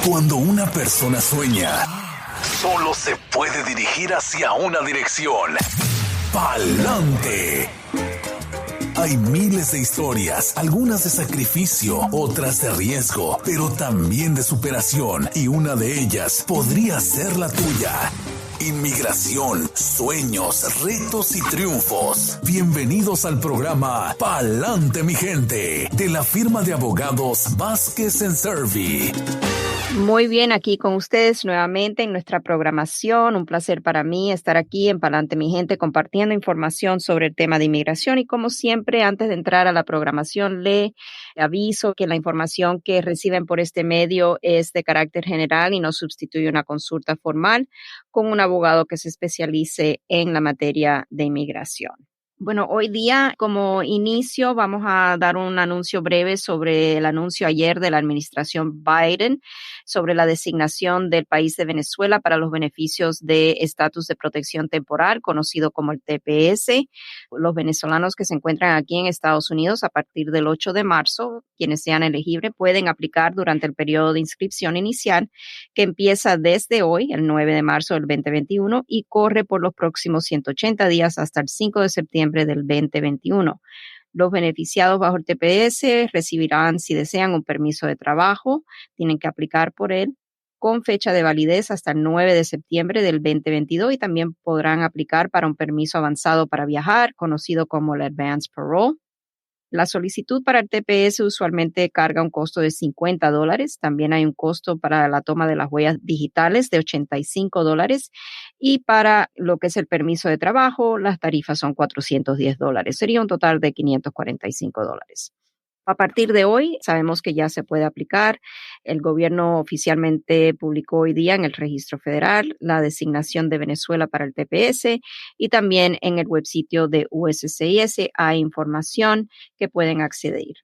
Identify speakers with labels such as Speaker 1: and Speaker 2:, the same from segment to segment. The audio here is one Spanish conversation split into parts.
Speaker 1: Cuando una persona sueña, solo se puede dirigir hacia una dirección: pa'lante. Hay miles de historias, algunas de sacrificio, otras de riesgo, pero también de superación, y una de ellas podría ser la tuya. Inmigración, sueños, retos y triunfos. Bienvenidos al programa Pa'lante, mi gente, de la firma de abogados Vázquez & Servi.
Speaker 2: Muy bien, aquí con ustedes nuevamente en nuestra programación. Un placer para mí estar aquí en Pa'lante, mi gente, compartiendo información sobre el tema de inmigración. Y como siempre, antes de entrar a la programación, le aviso que la información que reciben por este medio es de carácter general y no sustituye una consulta formal con un abogado que se especialice en la materia de inmigración. Bueno, hoy día, como inicio, vamos a dar un anuncio breve sobre el anuncio ayer de la administración Biden sobre la designación del país de Venezuela para los beneficios de estatus de protección temporal, conocido como el TPS. Los venezolanos que se encuentran aquí en Estados Unidos a partir del 8 de marzo, quienes sean elegibles, pueden aplicar durante el periodo de inscripción inicial, que empieza desde hoy, el 9 de marzo del 2021, y corre por los próximos 180 días hasta el 5 de septiembre del 2021. Los beneficiados bajo el TPS recibirán, si desean, un permiso de trabajo, tienen que aplicar por él, con fecha de validez hasta el 9 de septiembre del 2022, y también podrán aplicar para un permiso avanzado para viajar, conocido como el Advance Parole. La solicitud para el TPS usualmente carga un costo de $50. También hay un costo para la toma de las huellas digitales de $85. Y para lo que es el permiso de trabajo, las tarifas son $410. Sería un total de $545. A partir de hoy, sabemos que ya se puede aplicar. El gobierno oficialmente publicó hoy día en el Registro Federal la designación de Venezuela para el TPS, y también en el websitio de USCIS hay información que pueden acceder.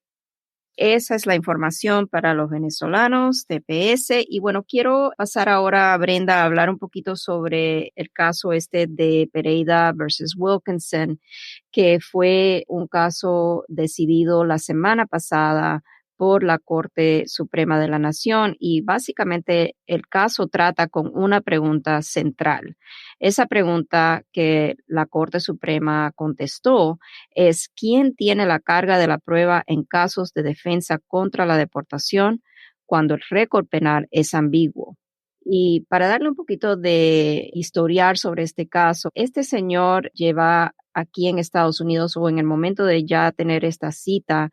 Speaker 2: Esa es la información para los venezolanos, TPS. Y bueno, quiero pasar ahora a Brenda a hablar un poquito sobre el caso de Pereira versus Wilkinson, que fue un caso decidido la semana pasada por la Corte Suprema de la Nación, y básicamente el caso trata con una pregunta central. Esa pregunta que la Corte Suprema contestó es: ¿quién tiene la carga de la prueba en casos de defensa contra la deportación cuando el récord penal es ambiguo? Y para darle un poquito de historial sobre este caso, este señor lleva aquí en Estados Unidos, o en el momento de ya tener esta cita,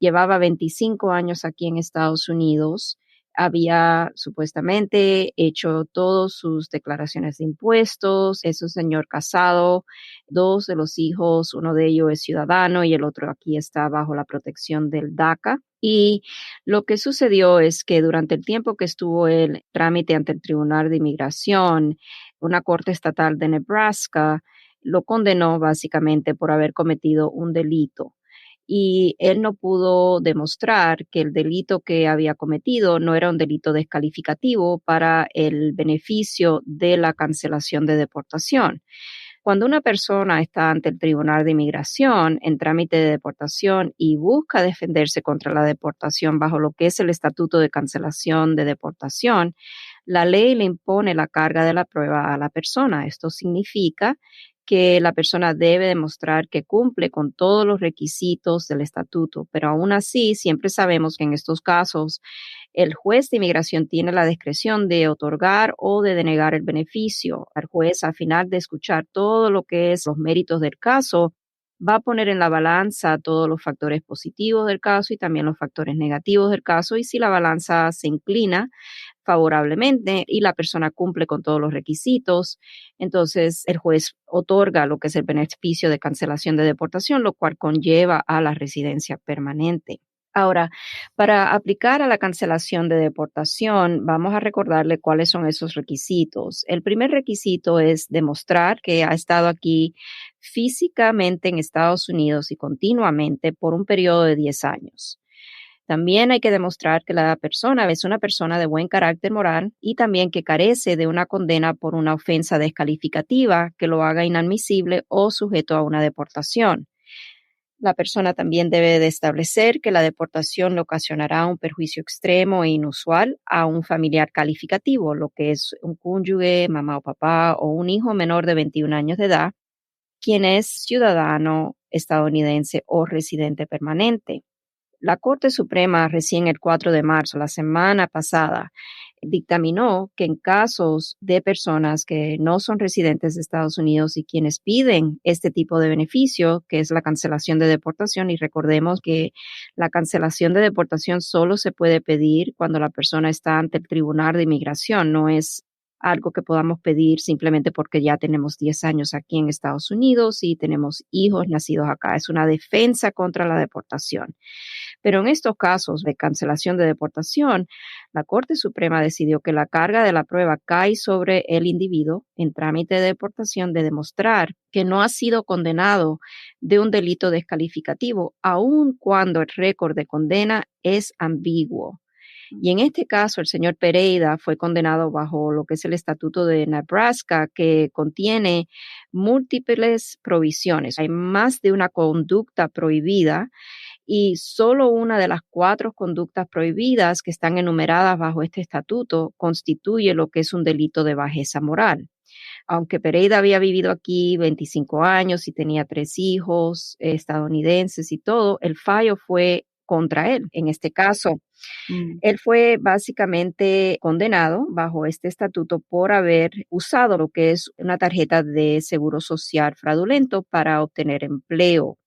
Speaker 2: llevaba 25 años aquí en Estados Unidos. Había supuestamente hecho todas sus declaraciones de impuestos. Es un señor casado, 2 de los hijos, uno de ellos es ciudadano y el otro aquí está bajo la protección del DACA. Y lo que sucedió es que durante el tiempo que estuvo el trámite ante el Tribunal de Inmigración, una corte estatal de Nebraska lo condenó básicamente por haber cometido un delito. Y él no pudo demostrar que el delito que había cometido no era un delito descalificativo para el beneficio de la cancelación de deportación. Cuando una persona está ante el Tribunal de Inmigración en trámite de deportación y busca defenderse contra la deportación bajo lo que es el Estatuto de Cancelación de Deportación, la ley le impone la carga de la prueba a la persona. Esto significa que la persona debe demostrar que cumple con todos los requisitos del estatuto, pero aún así siempre sabemos que en estos casos el juez de inmigración tiene la discreción de otorgar o de denegar el beneficio. El juez, al final de escuchar todo lo que es los méritos del caso, va a poner en la balanza todos los factores positivos del caso y también los factores negativos del caso, y si la balanza se inclina favorablemente y la persona cumple con todos los requisitos, entonces el juez otorga lo que es el beneficio de cancelación de deportación, lo cual conlleva a la residencia permanente. Ahora, para aplicar a la cancelación de deportación, vamos a recordarle cuáles son esos requisitos. El primer requisito es demostrar que ha estado aquí físicamente en Estados Unidos y continuamente por un periodo de 10 años. También hay que demostrar que la persona es una persona de buen carácter moral y también que carece de una condena por una ofensa descalificativa que lo haga inadmisible o sujeto a una deportación. La persona también debe de establecer que la deportación le ocasionará un perjuicio extremo e inusual a un familiar calificativo, lo que es un cónyuge, mamá o papá o un hijo menor de 21 años de edad, quien es ciudadano estadounidense o residente permanente. La Corte Suprema recién el 4 de marzo, la semana pasada, dictaminó que en casos de personas que no son residentes de Estados Unidos y quienes piden este tipo de beneficio, que es la cancelación de deportación, y recordemos que la cancelación de deportación solo se puede pedir cuando la persona está ante el Tribunal de Inmigración, no es algo que podamos pedir simplemente porque ya tenemos 10 años aquí en Estados Unidos y tenemos hijos nacidos acá. Es una defensa contra la deportación. Pero en estos casos de cancelación de deportación, la Corte Suprema decidió que la carga de la prueba cae sobre el individuo en trámite de deportación de demostrar que no ha sido condenado de un delito descalificativo, aun cuando el récord de condena es ambiguo. Y en este caso, el señor Pereira fue condenado bajo lo que es el Estatuto de Nebraska, que contiene múltiples provisiones. Hay más de una conducta prohibida y solo una de las 4 conductas prohibidas que están enumeradas bajo este estatuto constituye lo que es un delito de bajeza moral. Aunque Pereira había vivido aquí 25 años y tenía 3 hijos estadounidenses y todo, el fallo fue contra él. En este caso, él fue básicamente condenado bajo este estatuto por haber usado lo que es una tarjeta de seguro social fraudulento para obtener empleo.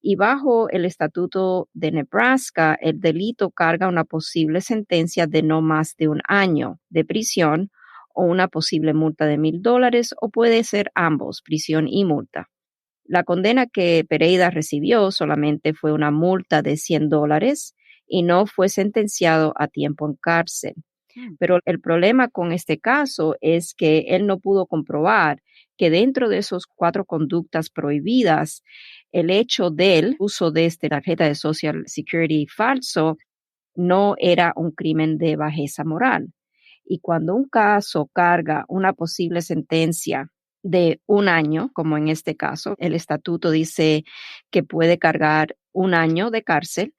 Speaker 2: Y bajo el estatuto de Nebraska, el delito carga una posible sentencia de no más de 1 año de prisión o una posible multa de $1,000 o puede ser ambos, prisión y multa. La condena que Pereira recibió solamente fue una multa de $100 y no fue sentenciado a tiempo en cárcel. Pero el problema con este caso es que él no pudo comprobar que dentro de esos 4 conductas prohibidas, el hecho del uso de esta tarjeta de Social Security falso no era un crimen de bajeza moral. Y cuando un caso carga una posible sentencia de 1 año, como en este caso, el estatuto dice que puede cargar 1 año de cárcel.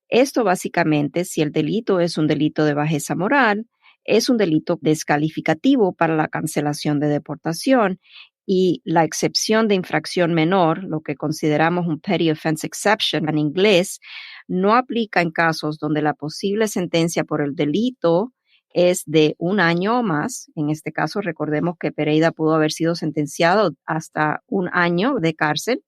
Speaker 2: Esto básicamente, si el delito es un delito de bajeza moral, es un delito descalificativo para la cancelación de deportación y la excepción de infracción menor, lo que consideramos un petty offense exception en inglés, no aplica en casos donde la posible sentencia por el delito es de 1 año o más. En este caso, recordemos que Pereira pudo haber sido sentenciado hasta 1 año de cárcel.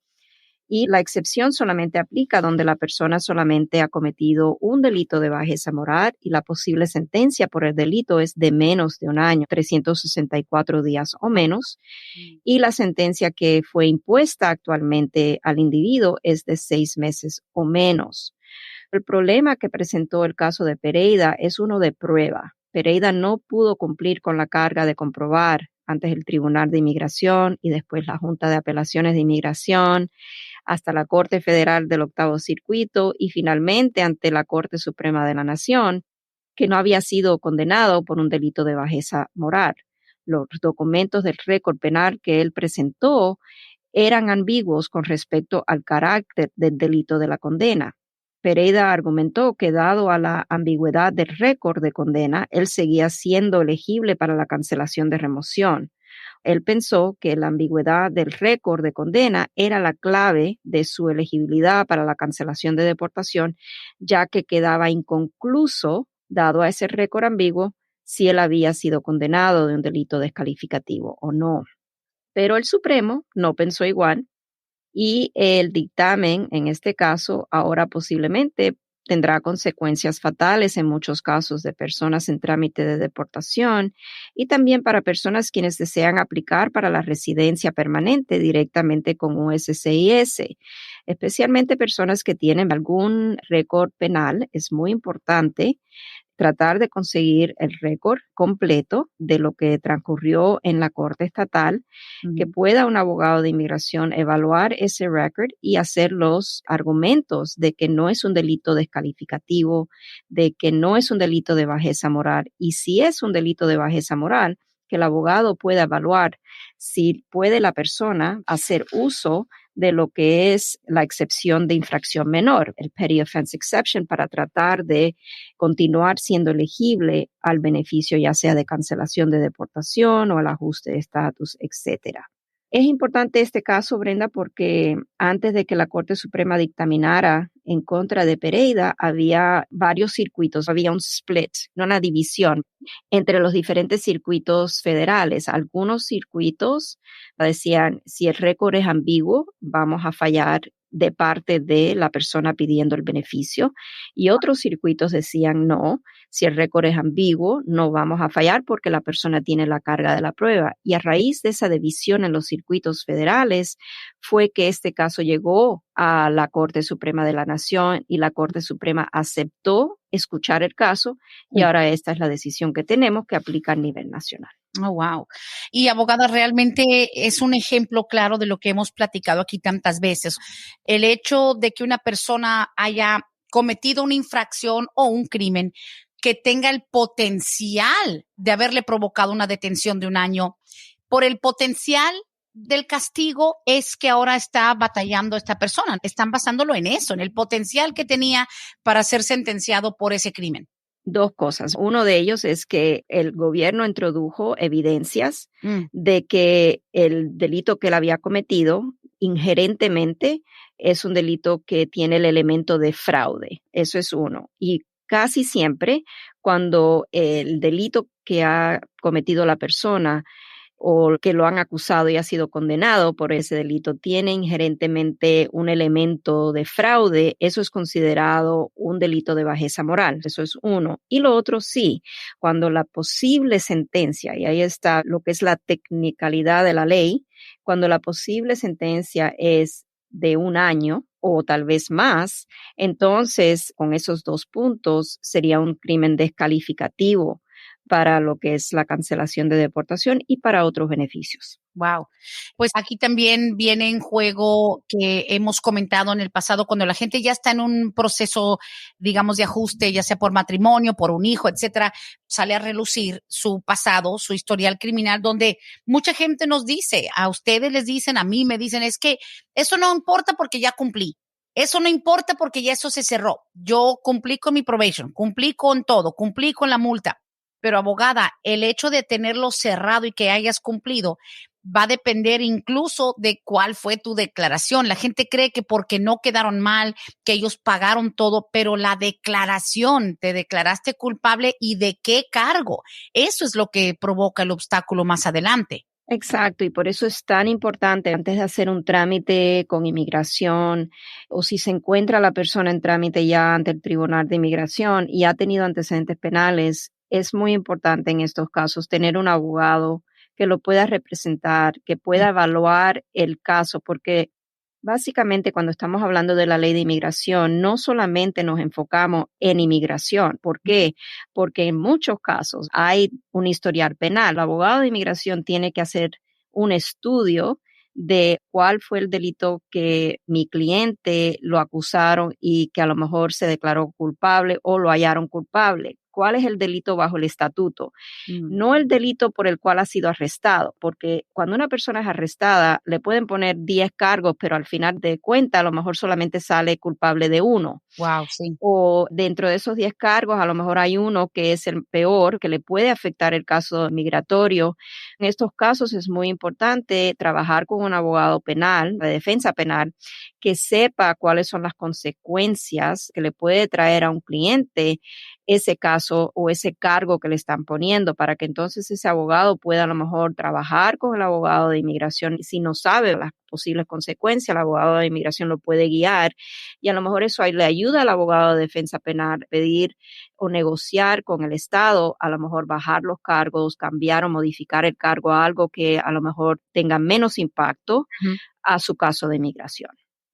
Speaker 2: Y la excepción solamente aplica donde la persona solamente ha cometido un delito de bajeza moral y la posible sentencia por el delito es de menos de 1 año, 364 días o menos, y la sentencia que fue impuesta actualmente al individuo es de 6 meses o menos. El problema que presentó el caso de Pereira es uno de prueba. Pereira no pudo cumplir con la carga de comprobar antes el Tribunal de Inmigración y después la Junta de Apelaciones de Inmigración, hasta la Corte Federal del Octavo Circuito y finalmente ante la Corte Suprema de la Nación, que no había sido condenado por un delito de bajeza moral. Los documentos del récord penal que él presentó eran ambiguos con respecto al carácter del delito de la condena. Pereira argumentó que dado a la ambigüedad del récord de condena, él seguía siendo elegible para la cancelación de remoción. Él pensó que la ambigüedad del récord de condena era la clave de su elegibilidad para la cancelación de deportación, ya que quedaba inconcluso, dado a ese récord ambiguo, si él había sido condenado de un delito descalificativo o no. Pero el Supremo no pensó igual y el dictamen, en este caso, ahora posiblemente tendrá consecuencias fatales en muchos casos de personas en trámite de deportación y también para personas quienes desean aplicar para la residencia permanente directamente con USCIS, especialmente personas que tienen algún récord penal. Es muy importante tratar de conseguir el récord completo de lo que transcurrió en la Corte Estatal, que pueda un abogado de inmigración evaluar ese récord y hacer los argumentos de que no es un delito descalificativo, de que no es un delito de bajeza moral. Y si es un delito de bajeza moral, que el abogado pueda evaluar si puede la persona hacer uso de lo que es la excepción de infracción menor, el Petty Offense Exception, para tratar de continuar siendo elegible al beneficio ya sea de cancelación de deportación o el ajuste de estatus, etcétera. Es importante este caso, Brenda, porque antes de que la Corte Suprema dictaminara en contra de Pereira, había varios circuitos, había un split, no una división entre los diferentes circuitos federales. Algunos circuitos decían, si el récord es ambiguo, vamos a fallar de parte de la persona pidiendo el beneficio, y otros circuitos decían no, si el récord es ambiguo, no vamos a fallar porque la persona tiene la carga de la prueba. Y a raíz de esa división en los circuitos federales fue que este caso llegó a la Corte Suprema de la Nación y la Corte Suprema aceptó escuchar el caso y ahora esta es la decisión que tenemos que aplica a nivel nacional.
Speaker 3: Oh, wow. Y abogada, realmente es un ejemplo claro de lo que hemos platicado aquí tantas veces. El hecho de que una persona haya cometido una infracción o un crimen que tenga el potencial de haberle provocado una detención de 1 año, por el potencial del castigo es que ahora está batallando esta persona. Están basándolo en eso, en el potencial que tenía para ser sentenciado por ese crimen.
Speaker 2: Dos cosas. Uno de ellos es que el gobierno introdujo evidencias de que el delito que él había cometido inherentemente es un delito que tiene el elemento de fraude. Eso es uno. Y casi siempre cuando el delito que ha cometido la persona o que lo han acusado y ha sido condenado por ese delito tiene inherentemente un elemento de fraude, eso es considerado un delito de bajeza moral. Eso es uno. Y lo otro sí, cuando la posible sentencia, y ahí está lo que es la tecnicalidad de la ley, cuando la posible sentencia es de 1 año o tal vez más, entonces con esos 2 puntos sería un crimen descalificativo para lo que es la cancelación de deportación y para otros beneficios.
Speaker 3: Wow. Pues aquí también viene en juego que hemos comentado en el pasado, cuando la gente ya está en un proceso, digamos, de ajuste, ya sea por matrimonio, por un hijo, etcétera, sale a relucir su pasado, su historial criminal, donde mucha gente nos dice, a ustedes les dicen, a mí me dicen, es que eso no importa porque ya cumplí. Eso no importa porque ya eso se cerró. Yo cumplí con mi probation, cumplí con todo, cumplí con la multa. Pero abogada, el hecho de tenerlo cerrado y que hayas cumplido va a depender incluso de cuál fue tu declaración. La gente cree que porque no quedaron mal, que ellos pagaron todo, pero la declaración, te declaraste culpable y de qué cargo. Eso es lo que provoca el obstáculo más adelante.
Speaker 2: Exacto, y por eso es tan importante antes de hacer un trámite con inmigración o si se encuentra la persona en trámite ya ante el Tribunal de Inmigración y ha tenido antecedentes penales, es muy importante en estos casos tener un abogado que lo pueda representar, que pueda evaluar el caso, porque básicamente cuando estamos hablando de la ley de inmigración, no solamente nos enfocamos en inmigración. ¿Por qué? Porque en muchos casos hay un historial penal. El abogado de inmigración tiene que hacer un estudio de cuál fue el delito que mi cliente lo acusaron y que a lo mejor se declaró culpable o lo hallaron culpable. ¿Cuál es el delito bajo el estatuto? No el delito por el cual ha sido arrestado, porque cuando una persona es arrestada le pueden poner 10 cargos, pero al final de cuentas a lo mejor solamente sale culpable de 1.
Speaker 3: Wow, sí.
Speaker 2: O dentro de esos 10 cargos a lo mejor hay uno que es el peor, que le puede afectar el caso migratorio. En estos casos es muy importante trabajar con un abogado penal, de defensa penal, que sepa cuáles son las consecuencias que le puede traer a un cliente ese caso o ese cargo que le están poniendo, para que entonces ese abogado pueda a lo mejor trabajar con el abogado de inmigración. Si no sabe las posibles consecuencias, el abogado de inmigración lo puede guiar y a lo mejor eso le ayuda al abogado de defensa penal a pedir o negociar con el Estado, a lo mejor bajar los cargos, cambiar o modificar el cargo a algo que a lo mejor tenga menos impacto a su caso de inmigración.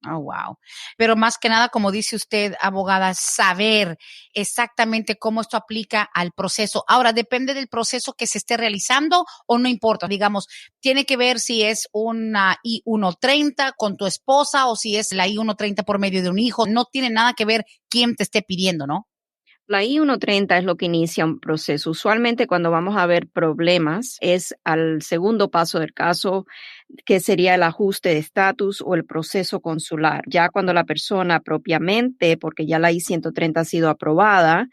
Speaker 3: Oh, wow. Pero más que nada, como dice usted, abogada, saber exactamente cómo esto aplica al proceso. Ahora, depende del proceso que se esté realizando o no importa. Digamos, tiene que ver si es una I-130 con tu esposa o si es la I-130 por medio de un hijo. No tiene nada que ver quién te esté pidiendo, ¿no?
Speaker 2: La I-130 es lo que inicia un proceso. Usualmente cuando vamos a ver problemas es al segundo paso del caso, que sería el ajuste de estatus o el proceso consular. Ya cuando la persona propiamente, porque ya la I-130 ha sido aprobada,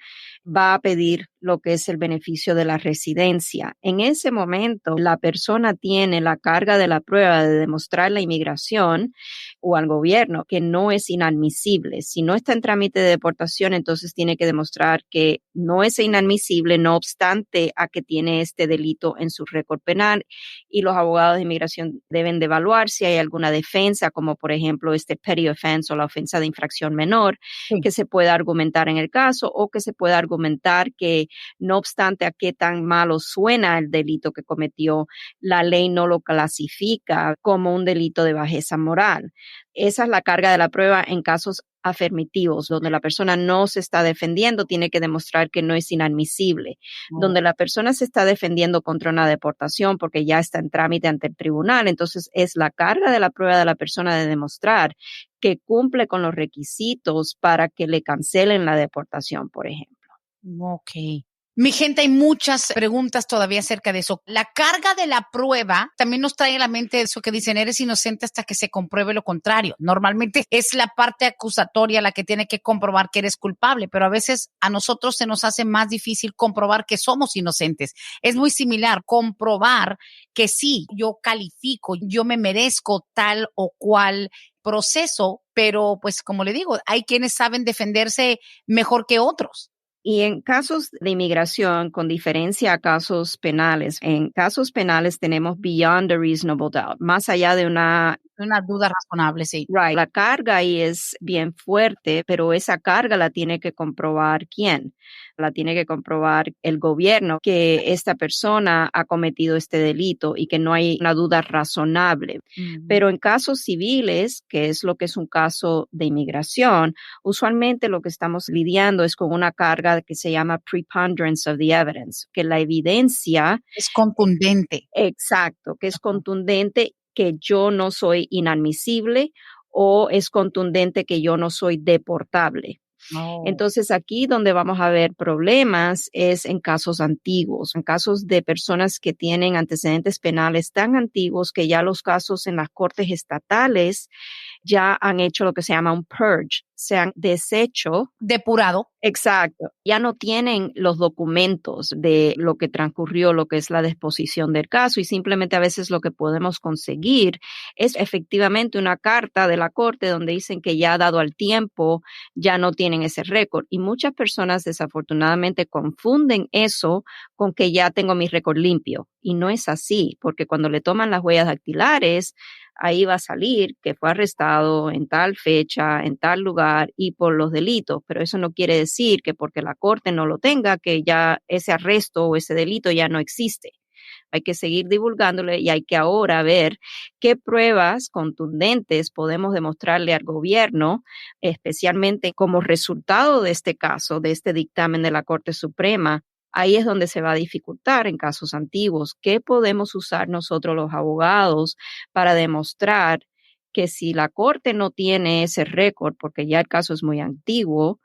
Speaker 2: va a pedir lo que es el beneficio de la residencia. En ese momento, la persona tiene la carga de la prueba de demostrar la inmigración o al gobierno que no es inadmisible. Si no está en trámite de deportación, entonces tiene que demostrar que no es inadmisible, no obstante a que tiene este delito en su récord penal, y los abogados de inmigración deben de evaluar si hay alguna defensa, como por ejemplo este petty offense o la ofensa de infracción menor,
Speaker 3: Sí.
Speaker 2: que se pueda argumentar en el caso o que se pueda argumentar que no obstante a qué tan malo suena el delito que cometió, la ley no lo clasifica como un delito de bajeza moral. Esa es la carga de la prueba en casos afirmativos, donde la persona no se está defendiendo, tiene que demostrar que no es inadmisible. Donde la persona se está defendiendo contra una deportación porque ya está en trámite ante el tribunal, entonces es la carga de la prueba de la persona de demostrar que cumple con los requisitos para que le cancelen la deportación, por ejemplo.
Speaker 3: Ok. Mi gente, hay muchas preguntas todavía acerca de eso. La carga de la prueba también nos trae a la mente eso que dicen, eres inocente hasta que se compruebe lo contrario. Normalmente es la parte acusatoria la que tiene que comprobar que eres culpable, pero a veces a nosotros se nos hace más difícil comprobar que somos inocentes. Es muy similar comprobar que sí, yo califico, yo me merezco tal o cual proceso, pero pues como le digo, hay quienes saben defenderse mejor que otros.
Speaker 2: Y en casos de inmigración, con diferencia a casos penales, en casos penales tenemos beyond a reasonable doubt, más allá de una
Speaker 3: duda razonable, sí.
Speaker 2: Right. La carga ahí es bien fuerte, pero esa carga la tiene que comprobar ¿quién? La tiene que comprobar el gobierno que esta persona ha cometido este delito y que no hay una duda razonable. Pero en casos civiles, que es lo que es un caso de inmigración, usualmente lo que estamos lidiando es con una carga que se llama preponderance of the evidence, que la evidencia
Speaker 3: es contundente.
Speaker 2: Exacto, que es contundente que yo no soy inadmisible o es contundente que yo no soy deportable.
Speaker 3: Oh.
Speaker 2: Entonces aquí donde vamos a ver problemas es en casos antiguos, en casos de personas que tienen antecedentes penales tan antiguos que ya los casos en las cortes estatales ya han hecho lo que se llama un purge, se han deshecho.
Speaker 3: Depurado.
Speaker 2: Exacto. Ya no tienen los documentos de lo que transcurrió, lo que es la disposición del caso, y simplemente a veces lo que podemos conseguir es efectivamente una carta de la corte donde dicen que ya dado al tiempo ya no tienen ese récord. Y muchas personas desafortunadamente confunden eso con que ya tengo mi récord limpio. Y no es así, porque cuando le toman las huellas dactilares, ahí va a salir que fue arrestado en tal fecha, en tal lugar y por los delitos, pero eso no quiere decir que porque la corte no lo tenga, que ya ese arresto o ese delito ya no existe. Hay que seguir divulgándole y hay que ahora ver qué pruebas contundentes podemos demostrarle al gobierno, especialmente como resultado de este caso, de este dictamen de la Corte Suprema. Ahí es donde se va a dificultar en casos antiguos. ¿Qué podemos usar nosotros los abogados para demostrar que si la corte no tiene ese récord, porque ya el caso es muy antiguo,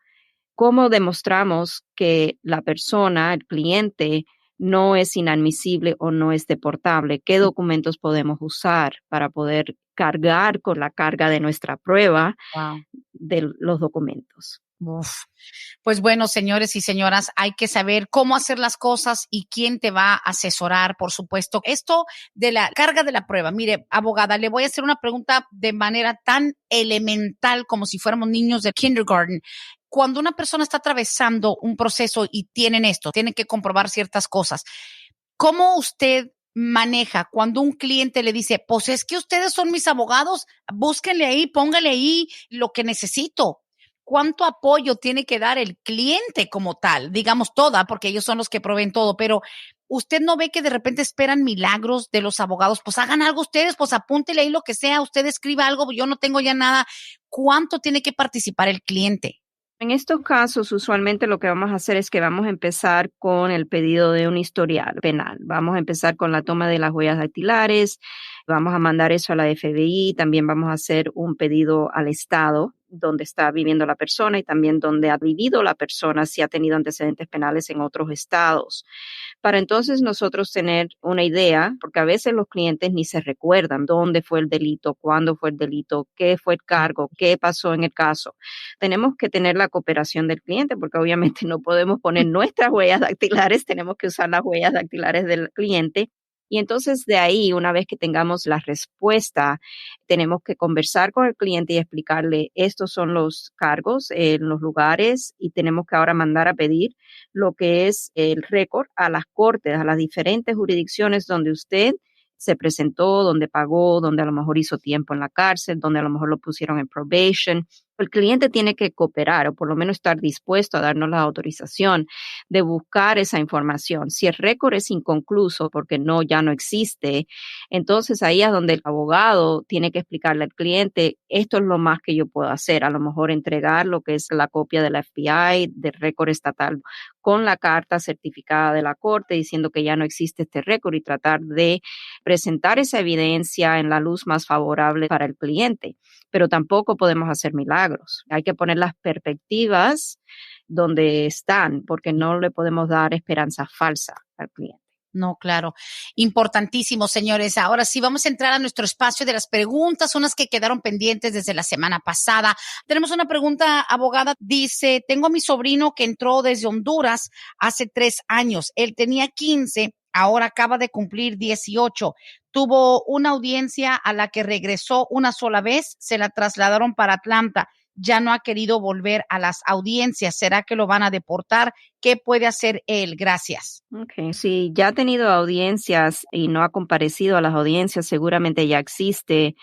Speaker 2: cómo demostramos que la persona, el cliente, no es inadmisible o no es deportable? ¿Qué documentos podemos usar para poder cargar con la carga de nuestra prueba de los documentos?
Speaker 3: Uf. Pues bueno, señores y señoras, hay que saber cómo hacer las cosas y quién te va a asesorar, por supuesto. Esto de la carga de la prueba. Mire, abogada, le voy a hacer una pregunta de manera tan elemental como si fuéramos niños de kindergarten. Cuando una persona está atravesando un proceso y tienen que comprobar ciertas cosas, ¿cómo usted maneja cuando un cliente le dice, pues es que ustedes son mis abogados, búsquenle ahí, póngale ahí lo que necesito? ¿Cuánto apoyo tiene que dar el cliente como tal? Digamos toda, porque ellos son los que proveen todo, pero usted no ve que de repente esperan milagros de los abogados. Pues hagan algo ustedes, pues apúntele ahí lo que sea, usted escriba algo, yo no tengo ya nada. ¿Cuánto tiene que participar el cliente?
Speaker 2: En estos casos, usualmente lo que vamos a hacer es que vamos a empezar con el pedido de un historial penal. Vamos a empezar con la toma de las huellas dactilares, vamos a mandar eso a la FBI, también vamos a hacer un pedido al Estado donde está viviendo la persona y también donde ha vivido la persona si ha tenido antecedentes penales en otros estados. Para entonces nosotros tener una idea, porque a veces los clientes ni se recuerdan dónde fue el delito, cuándo fue el delito, qué fue el cargo, qué pasó en el caso. Tenemos que tener la cooperación del cliente porque obviamente no podemos poner nuestras huellas dactilares, tenemos que usar las huellas dactilares del cliente. Y entonces de ahí, una vez que tengamos la respuesta, tenemos que conversar con el cliente y explicarle, estos son los cargos en los lugares y tenemos que ahora mandar a pedir lo que es el récord a las cortes, a las diferentes jurisdicciones donde usted se presentó, donde pagó, donde a lo mejor hizo tiempo en la cárcel, donde a lo mejor lo pusieron en probation. El cliente tiene que cooperar o por lo menos estar dispuesto a darnos la autorización de buscar esa información. Si el récord es inconcluso porque ya no existe, entonces ahí es donde el abogado tiene que explicarle al cliente, esto es lo más que yo puedo hacer, a lo mejor entregar lo que es la copia de la FBI, del récord estatal, con la carta certificada de la corte diciendo que ya no existe este récord y tratar de presentar esa evidencia en la luz más favorable para el cliente. Pero tampoco podemos hacer milagros. Hay que poner las perspectivas donde están, porque no le podemos dar esperanza falsa al cliente.
Speaker 3: No, claro. Importantísimo, señores. Ahora sí, vamos a entrar a nuestro espacio de las preguntas, unas que quedaron pendientes desde la semana pasada. Tenemos una pregunta, abogada. Dice, tengo a mi sobrino que entró desde Honduras hace 3 años. Él tenía 15, ahora acaba de cumplir 18. Tuvo una audiencia a la que regresó una sola vez, se la trasladaron para Atlanta. Ya no ha querido volver a las audiencias. ¿Será que lo van a deportar? ¿Qué puede hacer él? Gracias.
Speaker 2: Okay. Si ya ha tenido audiencias y no ha comparecido a las audiencias, seguramente ya existe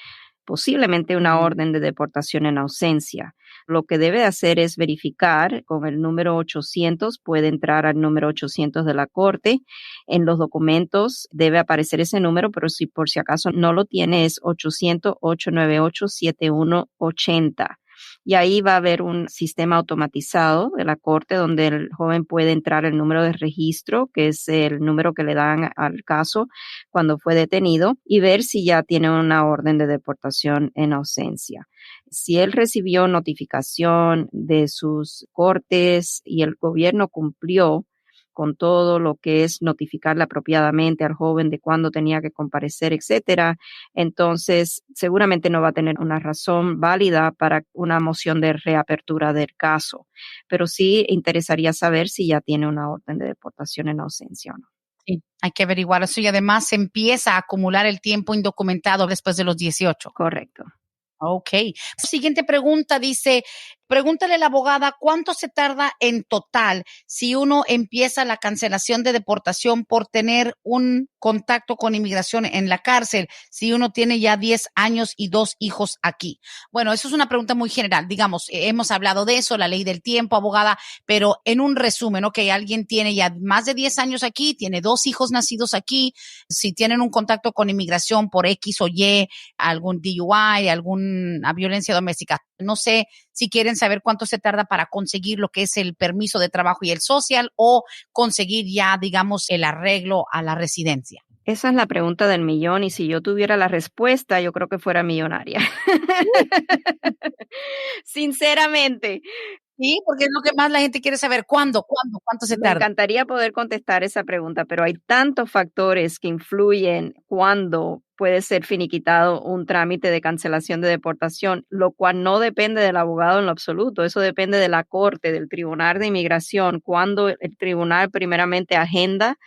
Speaker 2: posiblemente una orden de deportación en ausencia. Lo que debe hacer es verificar con el número 800, puede entrar al número 800 de la corte. En los documentos debe aparecer ese número, pero si por si acaso no lo tiene, es 800-898-7180. Y ahí va a haber un sistema automatizado de la corte donde el joven puede entrar el número de registro, que es el número que le dan al caso cuando fue detenido, y ver si ya tiene una orden de deportación en ausencia. Si él recibió notificación de sus cortes y el gobierno cumplió con todo lo que es notificarle apropiadamente al joven de cuándo tenía que comparecer, etcétera, entonces seguramente no va a tener una razón válida para una moción de reapertura del caso, pero sí interesaría saber si ya tiene una orden de deportación en ausencia o no.
Speaker 3: Sí, hay que averiguar eso y además se empieza a acumular el tiempo indocumentado después de los 18.
Speaker 2: Correcto.
Speaker 3: Ok. Siguiente pregunta dice, pregúntale a la abogada cuánto se tarda en total si uno empieza la cancelación de deportación por tener un contacto con inmigración en la cárcel, si uno tiene ya 10 años y 2 hijos aquí. Bueno, eso es una pregunta muy general. Digamos, hemos hablado de eso, la ley del tiempo, abogada, pero en un resumen, ok, alguien tiene ya más de 10 años aquí, tiene 2 hijos nacidos aquí, si tienen un contacto con inmigración por X o Y, algún DUI, alguna violencia doméstica. No sé si quieren saber cuánto se tarda para conseguir lo que es el permiso de trabajo y el social o conseguir ya, digamos, el arreglo a la residencia.
Speaker 2: Esa es la pregunta del millón y si yo tuviera la respuesta, yo creo que fuera millonaria. Sinceramente.
Speaker 3: Sí, porque es lo que más la gente quiere saber. ¿Cuándo? ¿Cuánto se tarda?
Speaker 2: Me encantaría poder contestar esa pregunta, pero hay tantos factores que influyen cuándo puede ser finiquitado un trámite de cancelación de deportación, lo cual no depende del abogado en lo absoluto. Eso depende de la corte, del tribunal de inmigración, cuando el tribunal primeramente agenda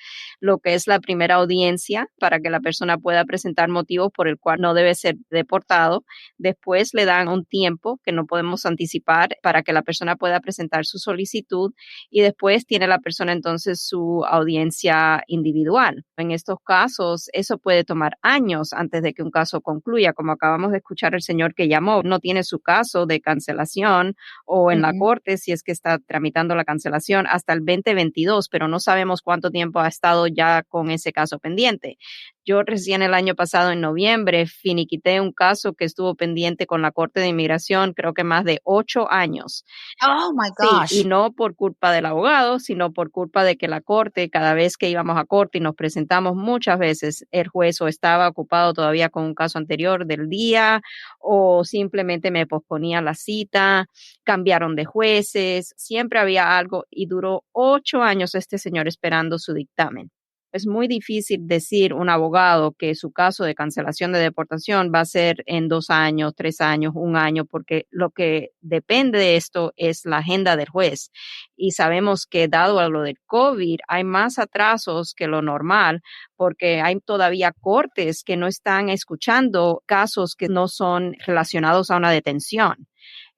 Speaker 2: lo que es la primera audiencia para que la persona pueda presentar motivos por el cual no debe ser deportado. Después le dan un tiempo que no podemos anticipar para que la persona pueda presentar su solicitud y después tiene la persona entonces su audiencia individual. En estos casos, eso puede tomar años antes de que un caso concluya, como acabamos de escuchar el señor que llamó, no tiene su caso de cancelación o en la corte si es que está tramitando la cancelación hasta el 2022, pero no sabemos cuánto tiempo ha estado ya con ese caso pendiente. Yo recién el año pasado, en noviembre, finiquité un caso que estuvo pendiente con la Corte de Inmigración, creo que más de 8 años.
Speaker 3: Oh my
Speaker 2: Sí, y
Speaker 3: gosh.
Speaker 2: no por culpa del abogado, sino por culpa de que la corte, cada vez que íbamos a corte y nos presentamos muchas veces, el juez o estaba ocupado todavía con un caso anterior del día o simplemente me posponía la cita, cambiaron de jueces, siempre había algo y duró 8 años este señor esperando su dictamen. Es muy difícil decir un abogado que su caso de cancelación de deportación va a ser en 2 años, 3 años, 1 año, porque lo que depende de esto es la agenda del juez. Y sabemos que dado a lo del COVID, hay más atrasos que lo normal, porque hay todavía cortes que no están escuchando casos que no son relacionados a una detención.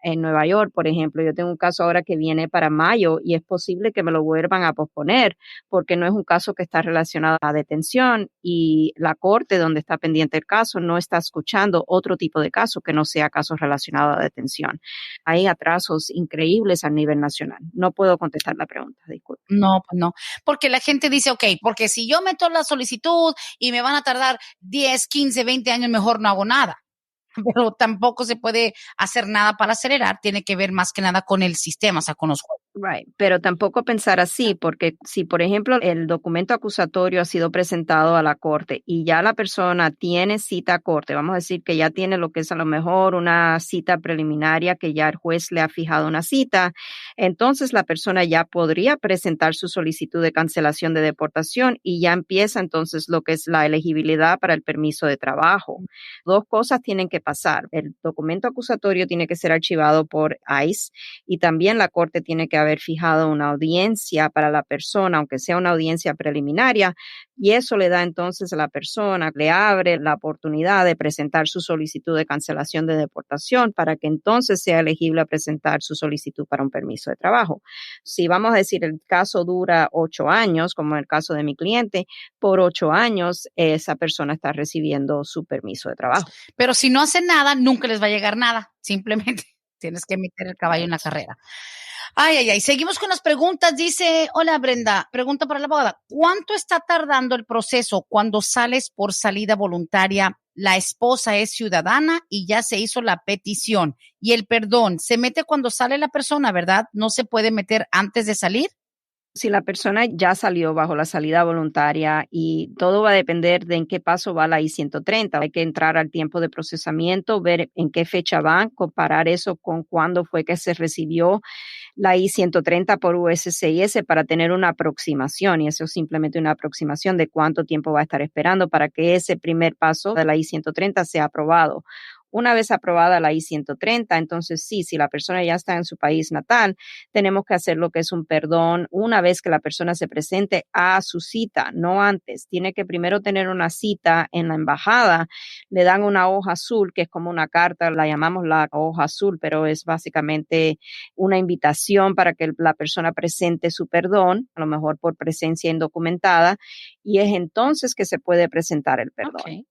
Speaker 2: En Nueva York, por ejemplo, yo tengo un caso ahora que viene para mayo y es posible que me lo vuelvan a posponer porque no es un caso que está relacionado a detención y la corte donde está pendiente el caso no está escuchando otro tipo de caso que no sea caso relacionado a detención. Hay atrasos increíbles a nivel nacional. No puedo contestar la pregunta, disculpe.
Speaker 3: No, pues no, porque la gente dice, ok, porque si yo meto la solicitud y me van a tardar 10, 15, 20 años, mejor no hago nada. Pero tampoco se puede hacer nada para acelerar, tiene que ver más que nada con el sistema, o sea, con los juegos.
Speaker 2: Right, pero tampoco pensar así, porque si, por ejemplo, el documento acusatorio ha sido presentado a la corte y ya la persona tiene cita a corte, vamos a decir que ya tiene lo que es a lo mejor una cita preliminaria, que ya el juez le ha fijado una cita, entonces la persona ya podría presentar su solicitud de cancelación de deportación y ya empieza entonces lo que es la elegibilidad para el permiso de trabajo. Dos cosas tienen que pasar. El documento acusatorio tiene que ser archivado por ICE y también la corte tiene que haber fijado una audiencia para la persona, aunque sea una audiencia preliminaria, y eso le da entonces a la persona, le abre la oportunidad de presentar su solicitud de cancelación de deportación para que entonces sea elegible a presentar su solicitud para un permiso de trabajo. Si vamos a decir el caso dura 8 años, como en el caso de mi cliente, por 8 años esa persona está recibiendo su permiso de trabajo.
Speaker 3: Pero si no hacen nada, nunca les va a llegar nada. Simplemente tienes que meter el caballo en la carrera. Ay, ay, ay. Seguimos con las preguntas. Dice, hola Brenda, pregunta para la abogada. ¿Cuánto está tardando el proceso cuando sales por salida voluntaria? La esposa es ciudadana y ya se hizo la petición. Y el perdón se mete cuando sale la persona, ¿verdad? ¿No se puede meter antes de salir?
Speaker 2: Si la persona ya salió bajo la salida voluntaria y todo va a depender de en qué paso va la I-130. Hay que entrar al tiempo de procesamiento, ver en qué fecha van, comparar eso con cuándo fue que se recibió la I-130 por USCIS para tener una aproximación, y eso es simplemente una aproximación de cuánto tiempo va a estar esperando para que ese primer paso de la I-130 sea aprobado. Una vez aprobada la I-130, entonces sí, si la persona ya está en su país natal, tenemos que hacer lo que es un perdón una vez que la persona se presente a su cita, no antes. Tiene que primero tener una cita en la embajada, le dan una hoja azul, que es como una carta, la llamamos la hoja azul, pero es básicamente una invitación para que la persona presente su perdón, a lo mejor por presencia indocumentada, y es entonces que se puede presentar el perdón.
Speaker 3: Okay.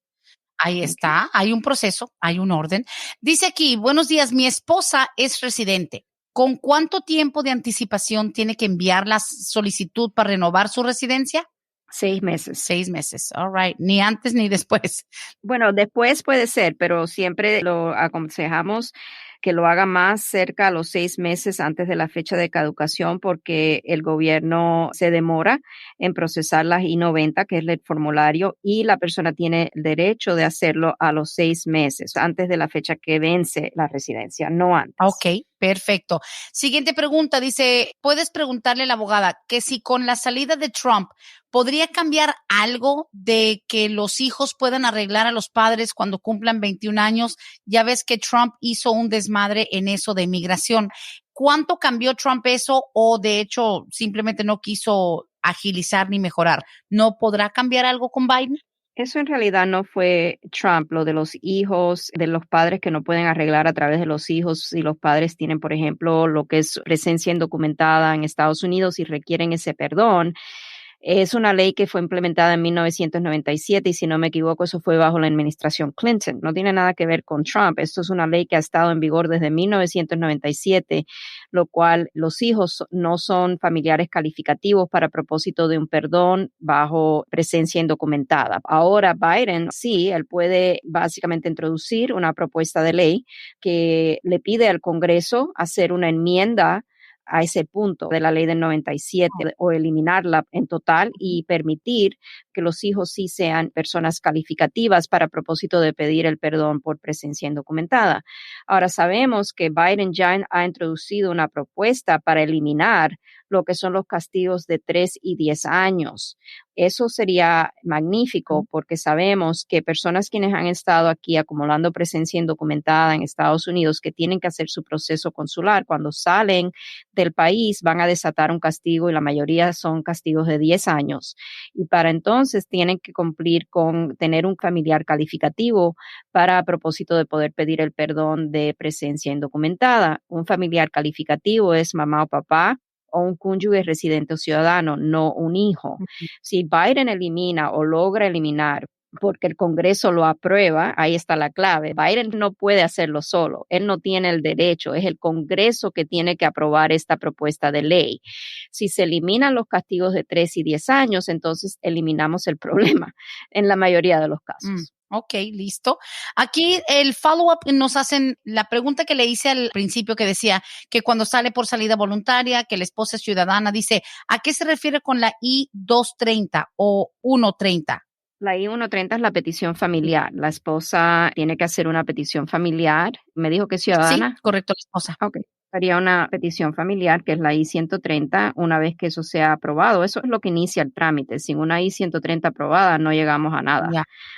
Speaker 3: Ahí está, hay un proceso, hay un orden. Dice aquí, buenos días, mi esposa es residente. ¿Con cuánto tiempo de anticipación tiene que enviar la solicitud para renovar su residencia?
Speaker 2: 6 meses.
Speaker 3: 6 meses, all right. Ni antes ni después.
Speaker 2: Bueno, después puede ser, pero siempre lo aconsejamos que lo haga más cerca a los 6 meses antes de la fecha de caducación, porque el gobierno se demora en procesar las I-90, que es el formulario, y la persona tiene el derecho de hacerlo a los 6 meses antes de la fecha que vence la residencia, no antes.
Speaker 3: Ok, perfecto. Siguiente pregunta, dice, ¿puedes preguntarle a la abogada que si con la salida de Trump podría cambiar algo de que los hijos puedan arreglar a los padres cuando cumplan 21 años? Ya ves que Trump hizo un desmadre en eso de inmigración. ¿Cuánto cambió Trump eso o de hecho simplemente no quiso agilizar ni mejorar? ¿No podrá cambiar algo con Biden?
Speaker 2: Eso en realidad no fue Trump, lo de los hijos, de los padres que no pueden arreglar a través de los hijos. Si los padres tienen, por ejemplo, lo que es presencia indocumentada en Estados Unidos y requieren ese perdón, Es una ley que fue implementada en 1997 y si no me equivoco, eso fue bajo la administración Clinton. No tiene nada que ver con Trump. Esto es una ley que ha estado en vigor desde 1997, lo cual los hijos no son familiares calificativos para propósito de un perdón bajo presencia indocumentada. Ahora Biden, sí, él puede básicamente introducir una propuesta de ley que le pide al Congreso hacer una enmienda a ese punto de la ley del 97 o eliminarla en total y permitir que los hijos sí sean personas calificativas para propósito de pedir el perdón por presencia indocumentada. Ahora sabemos que Biden ya ha introducido una propuesta para eliminar lo que son los castigos de 3 y 10 años. Eso sería magnífico porque sabemos que personas quienes han estado aquí acumulando presencia indocumentada en Estados Unidos que tienen que hacer su proceso consular, cuando salen del país van a desatar un castigo y la mayoría son castigos de 10 años. Y para entonces tienen que cumplir con tener un familiar calificativo para a propósito de poder pedir el perdón de presencia indocumentada. Un familiar calificativo es mamá o papá, o un cónyuge residente o ciudadano, no un hijo. Si Biden elimina o logra eliminar porque el Congreso lo aprueba, ahí está la clave. Biden no puede hacerlo solo, él no tiene el derecho, es el Congreso que tiene que aprobar esta propuesta de ley. Si se eliminan los castigos de 3 y 10 años, entonces eliminamos el problema en la mayoría de los casos.
Speaker 3: Ok, listo. Aquí el follow-up nos hacen la pregunta que le hice al principio que decía que cuando sale por salida voluntaria, que la esposa es ciudadana, dice, ¿a qué se refiere con la I-230 o 130?
Speaker 2: La I-130 es la petición familiar. La esposa tiene que hacer una petición familiar. Me dijo que es ciudadana.
Speaker 3: Sí, correcto, la esposa.
Speaker 2: Ok. Haría una petición familiar, que es la I-130, una vez que eso sea aprobado. Eso es lo que inicia el trámite. Sin una I-130 aprobada no llegamos a nada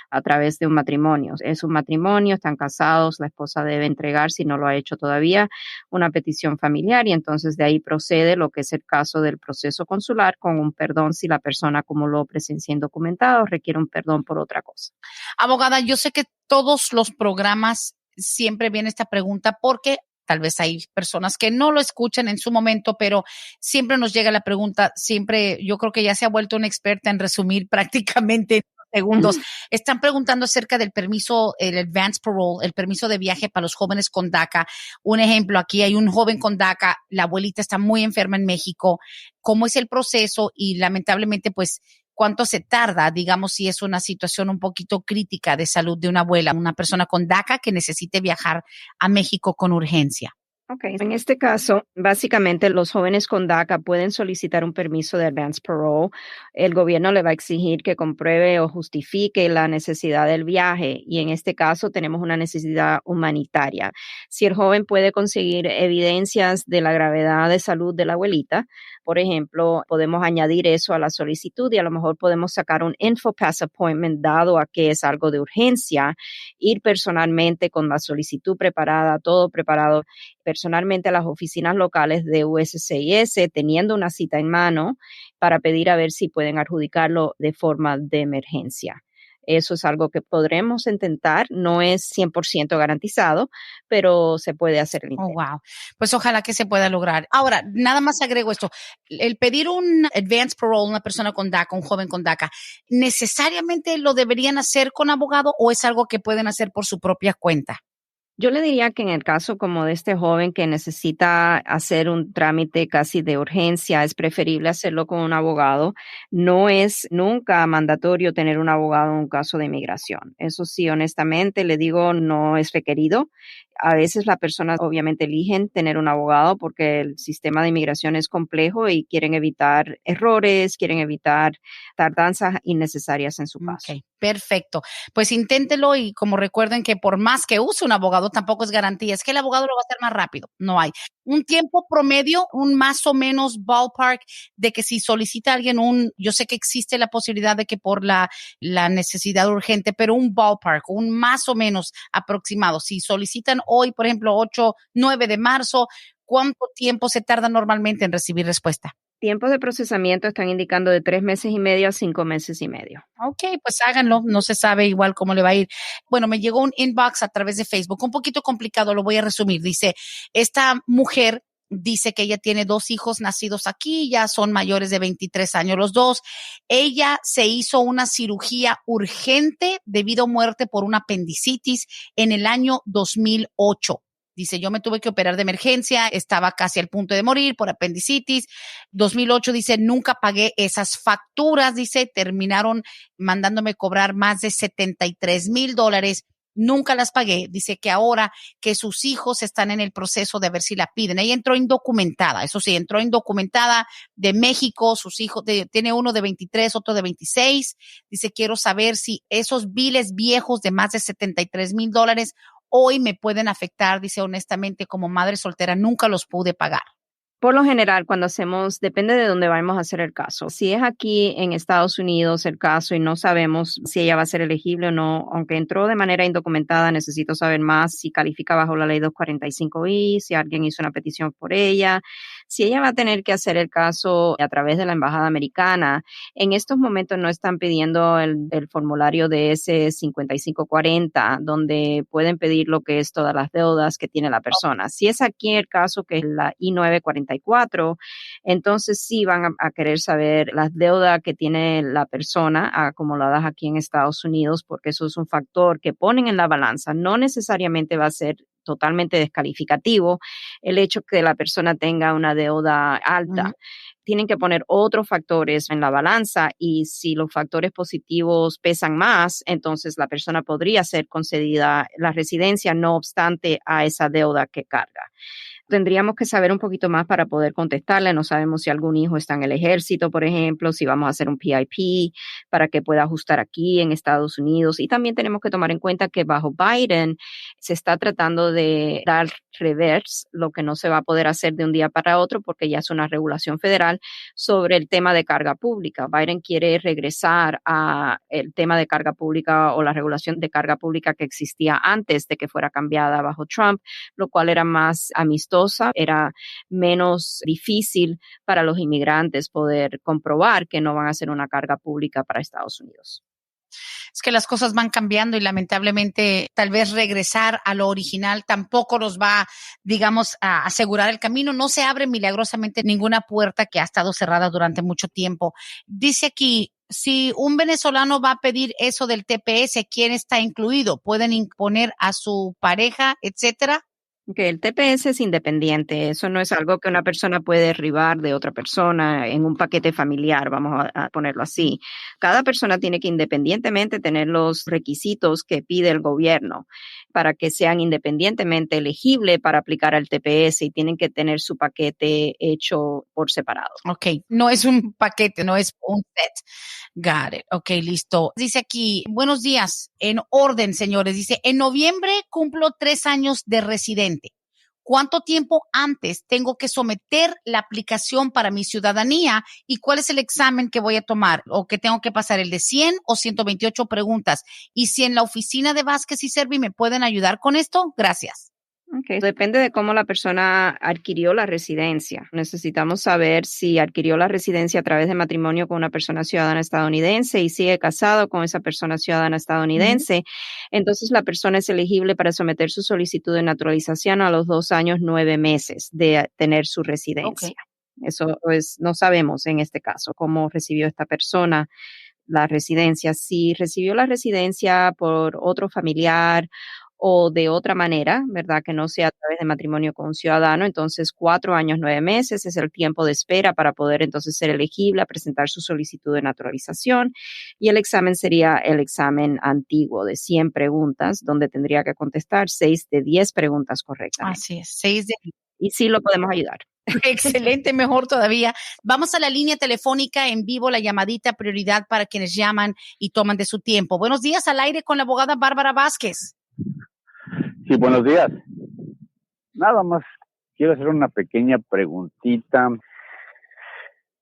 Speaker 2: a través de un matrimonio. Es un matrimonio, están casados, la esposa debe entregar, si no lo ha hecho todavía, una petición familiar y entonces de ahí procede lo que es el caso del proceso consular con un perdón si la persona acumuló presencia indocumentada o requiere un perdón por otra cosa.
Speaker 3: Abogada, yo sé que todos los programas siempre viene esta pregunta porque tal vez hay personas que no lo escuchan en su momento, pero siempre nos llega la pregunta, siempre yo creo que ya se ha vuelto una experta en resumir prácticamente segundos. Están preguntando acerca del permiso, el advance parole, el permiso de viaje para los jóvenes con DACA. Un ejemplo, aquí hay un joven con DACA, la abuelita está muy enferma en México. ¿Cómo es el proceso? Y lamentablemente, pues, ¿cuánto se tarda? Digamos, si es una situación un poquito crítica de salud de una abuela, una persona con DACA que necesite viajar a México con urgencia.
Speaker 2: Ok, en este caso, básicamente los jóvenes con DACA pueden solicitar un permiso de advance parole. El gobierno le va a exigir que compruebe o justifique la necesidad del viaje y en este caso tenemos una necesidad humanitaria. Si el joven puede conseguir evidencias de la gravedad de salud de la abuelita, por ejemplo, podemos añadir eso a la solicitud y a lo mejor podemos sacar un InfoPass appointment dado a que es algo de urgencia, ir personalmente con la solicitud preparada, todo preparado, personalmente a las oficinas locales de USCIS, teniendo una cita en mano para pedir a ver si pueden adjudicarlo de forma de emergencia. Eso es algo que podremos intentar, no es 100% garantizado, pero se puede hacer el intento.
Speaker 3: Oh, wow. Pues ojalá que se pueda lograr. Ahora, nada más agrego esto. El pedir un advance parole, una persona con DACA, un joven con DACA, ¿necesariamente lo deberían hacer con abogado o es algo que pueden hacer por su propia cuenta?
Speaker 2: Yo le diría que en el caso como de este joven que necesita hacer un trámite casi de urgencia, es preferible hacerlo con un abogado. No es nunca mandatorio tener un abogado en un caso de inmigración. Eso sí, honestamente, le digo, no es requerido. A veces las personas obviamente eligen tener un abogado porque el sistema de inmigración es complejo y quieren evitar errores, quieren evitar tardanzas innecesarias en su caso.
Speaker 3: Okay, perfecto. Pues inténtelo y como recuerden que por más que use un abogado tampoco es garantía. Es que el abogado lo va a hacer más rápido. No hay. Un tiempo promedio, un más o menos ballpark de que si solicita a alguien yo sé que existe la posibilidad de que por la necesidad urgente, pero un ballpark, un más o menos aproximado. Si solicitan hoy, por ejemplo, 8, 9 de marzo, ¿cuánto tiempo se tarda normalmente en recibir respuesta?
Speaker 2: Tiempos de procesamiento están indicando de 3 meses y medio a 5 meses y medio.
Speaker 3: Ok, pues háganlo, no se sabe igual cómo le va a ir. Bueno, me llegó un inbox a través de Facebook, un poquito complicado, lo voy a resumir. Dice, esta mujer Dice que ella tiene 2 hijos nacidos aquí, ya son mayores de 23 años los dos. Ella se hizo una cirugía urgente debido a muerte por una apendicitis en el año 2008. Dice, yo me tuve que operar de emergencia, estaba casi al punto de morir por apendicitis. 2008, dice, nunca pagué esas facturas, dice, terminaron mandándome cobrar más de $73,000. Nunca las pagué. Dice que ahora que sus hijos están en el proceso de ver si la piden. Ella entró indocumentada, eso sí, entró indocumentada de México. Sus hijos, tiene uno de 23, otro de 26. Dice, quiero saber si esos biles viejos de más de $73,000 hoy me pueden afectar. Dice, honestamente, como madre soltera, nunca los pude pagar.
Speaker 2: Por lo general, cuando hacemos, depende de dónde vamos a hacer el caso. Si es aquí en Estados Unidos el caso y no sabemos si ella va a ser elegible o no, aunque entró de manera indocumentada, necesito saber más si califica bajo la ley 245I, si alguien hizo una petición por ella, si ella va a tener que hacer el caso a través de la embajada americana. En estos momentos no están pidiendo el formulario de ese 5540, donde pueden pedir lo que es todas las deudas que tiene la persona. Si es aquí el caso, que es la I-944, entonces sí van a querer saber las deudas que tiene la persona acumuladas aquí en Estados Unidos, porque eso es un factor que ponen en la balanza. No necesariamente va a ser totalmente descalificativo el hecho que la persona tenga una deuda alta. Tienen que poner otros factores en la balanza, y si los factores positivos pesan más, entonces la persona podría ser concedida la residencia, no obstante a esa deuda que carga. Tendríamos que saber un poquito más para poder contestarle. No sabemos si algún hijo está en el ejército, por ejemplo, si vamos a hacer un PIP para que pueda ajustar aquí en Estados Unidos. Y también tenemos que tomar en cuenta que bajo Biden se está tratando de dar reverse, lo que no se va a poder hacer de un día para otro porque ya es una regulación federal sobre el tema de carga pública. Biden quiere regresar a el tema de carga pública o la regulación de carga pública que existía antes de que fuera cambiada bajo Trump, lo cual era más amistosa, era menos difícil para los inmigrantes poder comprobar que no van a ser una carga pública para Estados Unidos.
Speaker 3: Es que las cosas van cambiando y lamentablemente tal vez regresar a lo original tampoco nos va, digamos, a asegurar el camino. No se abre milagrosamente ninguna puerta que ha estado cerrada durante mucho tiempo. Dice aquí, si un venezolano va a pedir eso del TPS, ¿quién está incluido? ¿Pueden imponer a su pareja, etcétera?
Speaker 2: Que el TPS es independiente, eso no es algo que una persona puede derribar de otra persona en un paquete familiar, vamos a ponerlo así. Cada persona tiene que independientemente tener los requisitos que pide el gobierno para que sean independientemente elegibles para aplicar al TPS, y tienen que tener su paquete hecho por separado.
Speaker 3: Ok, no es un paquete, no es un set. Got it. Ok, listo. Dice aquí, buenos días, en orden, señores. Dice, en noviembre cumplo 3 años de residente. ¿Cuánto tiempo antes tengo que someter la aplicación para mi ciudadanía y cuál es el examen que voy a tomar o que tengo que pasar, el de 100 o 128 preguntas? Y si en la oficina de Vázquez y Servi me pueden ayudar con esto, gracias.
Speaker 2: Okay. Depende de cómo la persona adquirió la residencia. Necesitamos saber si adquirió la residencia a través de matrimonio con una persona ciudadana estadounidense y sigue casado con esa persona ciudadana estadounidense. Entonces la persona es elegible para someter su solicitud de naturalización a los 2 años, 9 meses de tener su residencia. Eso es, no sabemos en este caso cómo recibió esta persona la residencia. Si recibió la residencia por otro familiar o de otra manera, ¿verdad? Que no sea a través de matrimonio con un ciudadano, entonces 4 años, 9 meses es el tiempo de espera para poder entonces ser elegible a presentar su solicitud de naturalización, y el examen sería el examen antiguo de 100 preguntas, donde tendría que contestar 6 de 10 preguntas correctamente.
Speaker 3: Así es, 6 de...
Speaker 2: Y sí lo podemos ayudar.
Speaker 3: Excelente, mejor todavía. Vamos a la línea telefónica en vivo, la llamadita prioridad para quienes llaman y toman de su tiempo. Buenos días, al aire con la abogada Bárbara Vázquez.
Speaker 4: Sí, buenos días. Nada más quiero hacer una pequeña preguntita.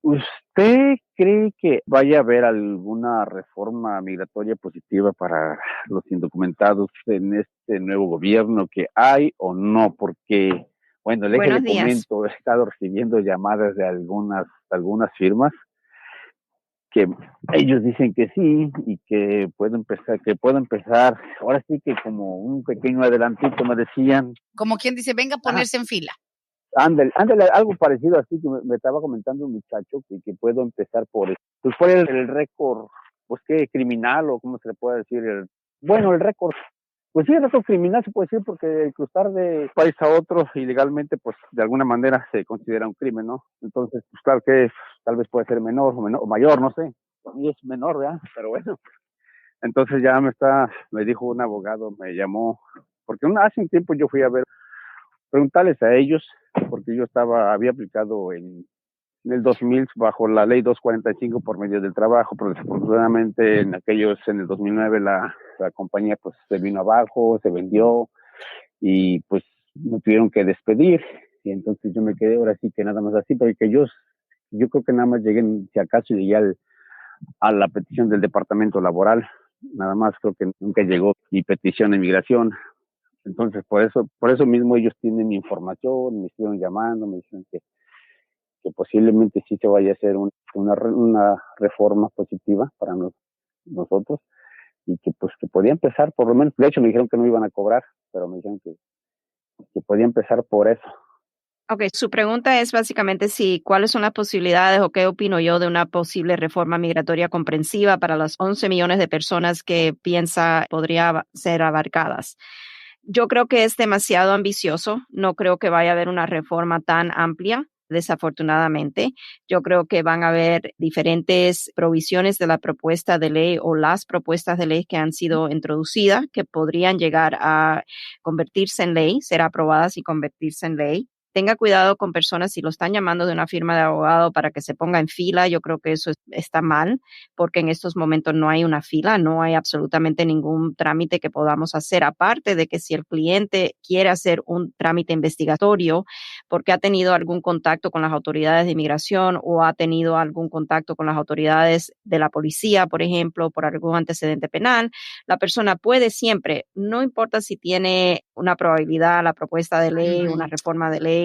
Speaker 4: ¿Usted cree que vaya a haber alguna reforma migratoria positiva para los indocumentados en este nuevo gobierno que hay o no? Porque, bueno, le comento, he estado recibiendo llamadas de algunas firmas que ellos dicen que sí y que puedo empezar, ahora sí que como un pequeño adelantito me decían.
Speaker 3: Como quien dice, venga a ponerse en fila.
Speaker 4: Ándale, algo parecido así que me estaba comentando un muchacho que puedo empezar pues por el récord, pues qué criminal o cómo se le puede decir, el récord. Pues sí, el récord criminal se puede decir porque el cruzar de un país a otro ilegalmente, pues de alguna manera se considera un crimen, ¿no? Entonces, pues claro que tal vez puede ser menor o mayor, no sé. Para mí es menor, ¿verdad? Pero bueno. Entonces ya me dijo un abogado, me llamó, porque hace un tiempo yo fui a preguntarles a ellos, porque yo había aplicado en el 2000 bajo la ley 245 por medio del trabajo, pero desafortunadamente en el 2009 la compañía pues se vino abajo, se vendió y pues me tuvieron que despedir y entonces yo me quedé ahora sí que nada más así, porque yo creo que nada más llegué, si acaso llegué a la petición del departamento laboral, nada más creo que nunca llegó mi petición de inmigración. Entonces, por eso mismo ellos tienen información, me estuvieron llamando, me dijeron que posiblemente sí se vaya a hacer una reforma positiva para nosotros y que pues que podía empezar por lo menos, de hecho me dijeron que no iban a cobrar, pero me dijeron que podía empezar por eso.
Speaker 2: Ok, su pregunta es básicamente cuáles son las posibilidades o qué opino yo de una posible reforma migratoria comprensiva para las 11 millones de personas que piensa podría ser abarcadas. Yo creo que es demasiado ambicioso. No creo que vaya a haber una reforma tan amplia, desafortunadamente. Yo creo que van a haber diferentes provisiones de la propuesta de ley o las propuestas de ley que han sido introducidas que podrían llegar a convertirse en ley, ser aprobadas y convertirse en ley. Tenga cuidado con personas si lo están llamando de una firma de abogado para que se ponga en fila. Yo creo que eso está mal, porque en estos momentos no hay una fila, no hay absolutamente ningún trámite que podamos hacer, aparte de que si el cliente quiere hacer un trámite investigatorio porque ha tenido algún contacto con las autoridades de inmigración o ha tenido algún contacto con las autoridades de la policía, por ejemplo, por algún antecedente penal, la persona puede siempre, no importa si tiene una probabilidad, la propuesta de ley, una reforma de ley,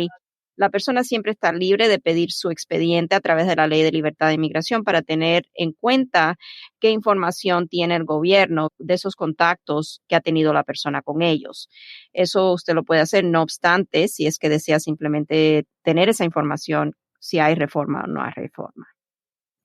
Speaker 2: la persona siempre está libre de pedir su expediente a través de la Ley de Libertad de Inmigración para tener en cuenta qué información tiene el gobierno de esos contactos que ha tenido la persona con ellos. Eso usted lo puede hacer, no obstante, si es que desea simplemente tener esa información, si hay reforma o no hay reforma.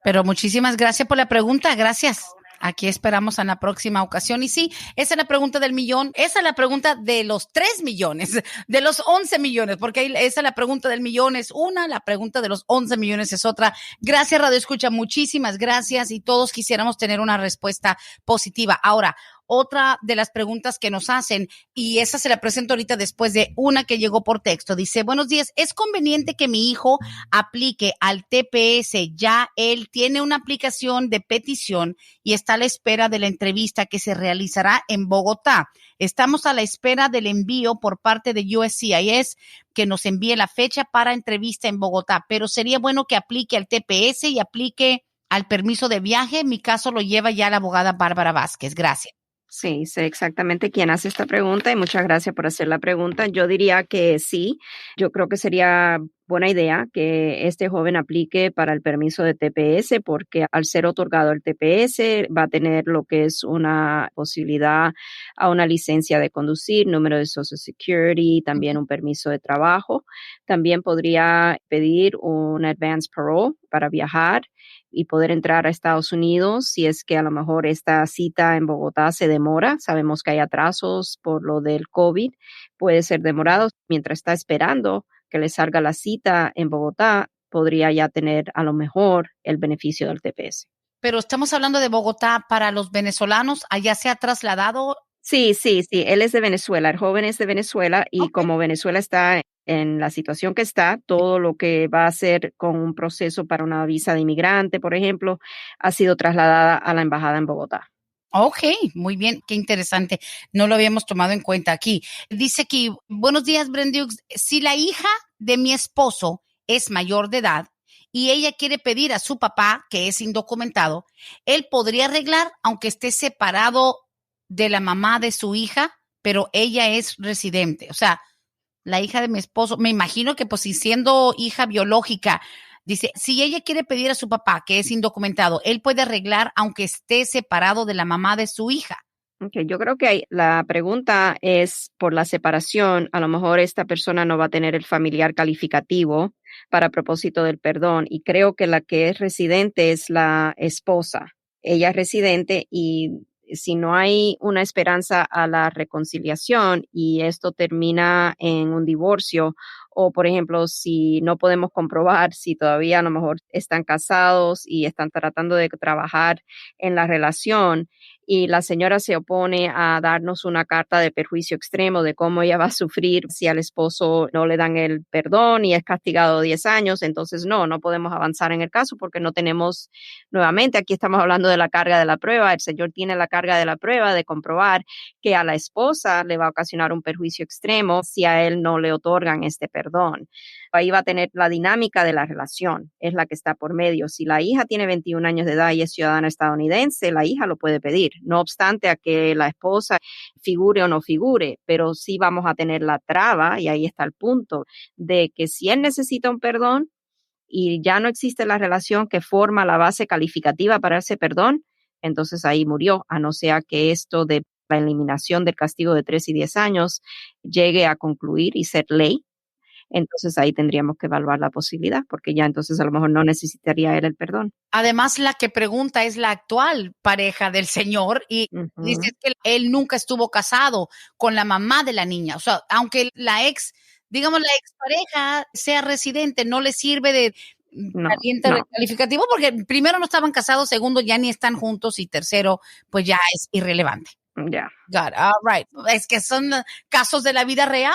Speaker 3: Pero muchísimas gracias por la pregunta. Gracias. Aquí esperamos en la próxima ocasión. Y sí, esa es la pregunta del millón. Esa es la pregunta de los 3 millones, de los 11 millones, porque esa es la pregunta del millón es una, la pregunta de los 11 millones es otra. Gracias, Radio Escucha. Muchísimas gracias y todos quisiéramos tener una respuesta positiva. Ahora, otra de las preguntas que nos hacen, y esa se la presento ahorita después de una que llegó por texto. Dice, buenos días, ¿es conveniente que mi hijo aplique al TPS? Ya él tiene una aplicación de petición y está a la espera de la entrevista que se realizará en Bogotá. Estamos a la espera del envío por parte de USCIS que nos envíe la fecha para entrevista en Bogotá, pero sería bueno que aplique al TPS y aplique al permiso de viaje. Mi caso lo lleva ya la abogada Bárbara Vázquez. Gracias.
Speaker 2: Sí, sé exactamente quién hace esta pregunta y muchas gracias por hacer la pregunta. Yo diría que sí, yo creo que sería buena idea que este joven aplique para el permiso de TPS porque al ser otorgado el TPS va a tener lo que es una posibilidad a una licencia de conducir, número de Social Security, también un permiso de trabajo. También podría pedir un advance parole para viajar y poder entrar a Estados Unidos si es que a lo mejor esta cita en Bogotá se demora. Sabemos que hay atrasos por lo del COVID, puede ser demorado. Mientras está esperando que le salga la cita en Bogotá, podría ya tener a lo mejor el beneficio del TPS.
Speaker 3: Pero estamos hablando de Bogotá para los venezolanos, ¿allá se ha trasladado?
Speaker 2: Sí, él es de Venezuela, el joven es de Venezuela y como Venezuela está en la situación que está, todo lo que va a hacer con un proceso para una visa de inmigrante, por ejemplo, ha sido trasladada a la embajada en Bogotá.
Speaker 3: Ok, muy bien, qué interesante. No lo habíamos tomado en cuenta aquí. Dice aquí, buenos días, Brendux. Si la hija de mi esposo es mayor de edad y ella quiere pedir a su papá, que es indocumentado, él podría arreglar aunque esté separado de la mamá de su hija, pero ella es residente. O sea, la hija de mi esposo, me imagino que pues si siendo hija biológica, dice, si ella quiere pedir a su papá, que es indocumentado, él puede arreglar aunque esté separado de la mamá de su hija.
Speaker 2: Okay, yo creo que la pregunta es por la separación. A lo mejor esta persona no va a tener el familiar calificativo para propósito del perdón y creo que la que es residente es la esposa. Ella es residente y si no hay una esperanza a la reconciliación y esto termina en un divorcio o, por ejemplo, si no podemos comprobar si todavía a lo mejor están casados y están tratando de trabajar en la relación, y la señora se opone a darnos una carta de perjuicio extremo de cómo ella va a sufrir si al esposo no le dan el perdón y es castigado 10 años, entonces no podemos avanzar en el caso porque no tenemos, nuevamente, aquí estamos hablando de la carga de la prueba, el señor tiene la carga de la prueba de comprobar que a la esposa le va a ocasionar un perjuicio extremo si a él no le otorgan este perdón. Ahí va a tener la dinámica de la relación, es la que está por medio. Si la hija tiene 21 años de edad y es ciudadana estadounidense, la hija lo puede pedir, no obstante a que la esposa figure o no figure, pero sí vamos a tener la traba, y ahí está el punto, de que si él necesita un perdón y ya no existe la relación que forma la base calificativa para ese perdón, entonces ahí murió, a no ser que esto de la eliminación del castigo de 3 y 10 años llegue a concluir y ser ley. Entonces ahí tendríamos que evaluar la posibilidad, porque ya entonces a lo mejor no necesitaría él el perdón.
Speaker 3: Además, la que pregunta es la actual pareja del señor y dice que él nunca estuvo casado con la mamá de la niña. O sea, aunque la expareja sea residente, no le sirve de caliente calificativo porque primero no estaban casados, segundo ya ni están juntos y tercero pues ya es irrelevante.
Speaker 2: Ya.
Speaker 3: God, all right. Es que son casos de la vida real.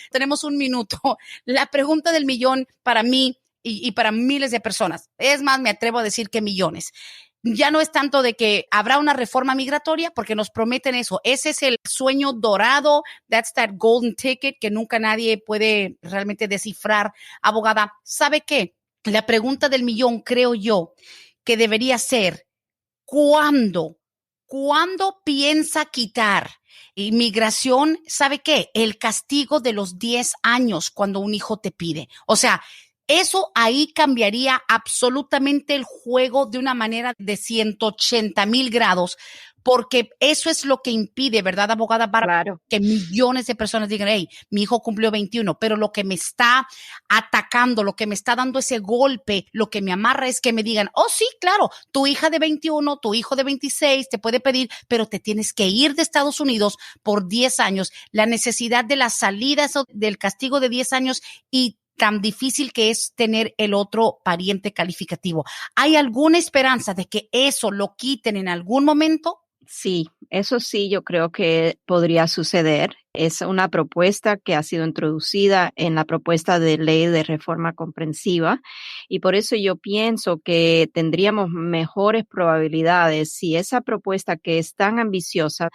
Speaker 3: Tenemos un minuto. La pregunta del millón para mí y para miles de personas. Es más, me atrevo a decir que millones. Ya no es tanto de que habrá una reforma migratoria porque nos prometen eso. Ese es el sueño dorado. That's that golden ticket que nunca nadie puede realmente descifrar. Abogada, ¿sabe qué? La pregunta del millón creo yo que debería ser ¿cuándo piensa quitar inmigración? ¿Sabe qué? El castigo de los 10 años cuando un hijo te pide. O sea, eso ahí cambiaría absolutamente el juego de una manera de 180,000 grados, porque eso es lo que impide, ¿verdad, abogada? Para que millones de personas digan, hey, mi hijo cumplió 21, pero lo que me está atacando, lo que me está dando ese golpe, lo que me amarra es que me digan, oh, sí, claro, tu hija de 21, tu hijo de 26 te puede pedir, pero te tienes que ir de Estados Unidos por 10 años. La necesidad de la salida del castigo de 10 años y tan difícil que es tener el otro pariente calificativo. ¿Hay alguna esperanza de que eso lo quiten en algún momento?
Speaker 2: Sí, eso sí, yo creo que podría suceder. Es una propuesta que ha sido introducida en la propuesta de ley de reforma comprensiva y por eso yo pienso que tendríamos mejores probabilidades si esa propuesta que es tan ambiciosa